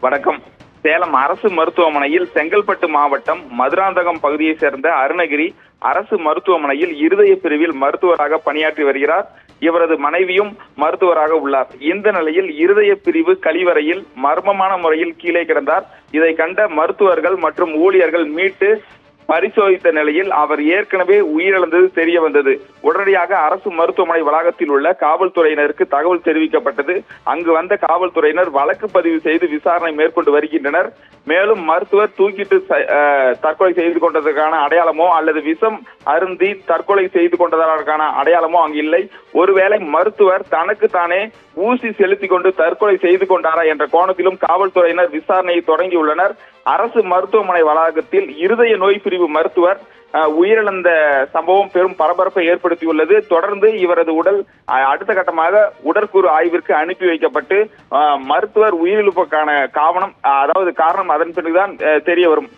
வணக்கம். சேலம் அரசு மருத்துவமனையில் செங்கல்பட்டு மாவட்டம் மதுராந்தகம் பகுதியை சேர்ந்த அருணகிரி அரசு மருத்துவமனையில் இருதய பிரிவில் மருத்துவராக பணியாற்றி வருகிறார். இவரது மனைவியும் மருத்துவராக உள்ளார். இந்த நிலையில் இருதய பிரிவு கழிவறையில் மர்மமான முறையில் கீழே கிடந்தார். இதை கண்ட மருத்துவர்கள் மற்றும் ஊழியர்கள் மீட்டு பரிசோதித்த நிலையில் அவர் ஏற்கனவே உயிரிழந்தது தெரிய வந்தது. உடனடியாக அரசு மருத்துவமனை வளாகத்தில் உள்ள காவல்துறையினருக்கு தகவல் தெரிவிக்கப்பட்டது. அங்கு வந்த காவல்துறையினர் வழக்கு பதிவு செய்து விசாரணை மேற்கொண்டு வருகின்றனர். மேலும் மருத்துவர் தூக்கிட்டு தற்கொலை செய்து கொண்டதற்கான அடையாளமோ அல்லது விஷம் அருந்தி தற்கொலை செய்து கொண்டதற்கான அடையாளமோ அங்கு இல்லை. ஒருவேளை மருத்துவர் தனக்கு தானே ஊசி செலுத்திக் கொண்டு தற்கொலை செய்து கொண்டாரா என்ற கோணத்திலும் காவல்துறையினர் விசாரணையை தொடங்கியுள்ளனர். அரசு மருத்துவமனை வளாகத்தில் இருதய நோய் பிரிவு மருத்துவர் உயிரிழந்த சம்பவம் பெரும் பரபரப்பை ஏற்படுத்தியுள்ளது. தொடர்ந்து இவரது உடல் அடுத்த கட்டமாக உடற்கூறு ஆய்விற்கு அனுப்பி வைக்கப்பட்டு மருத்துவர் உயிரிழப்புக்கான காரணம் அதன் பிறகுதான் தெரிய வரும்.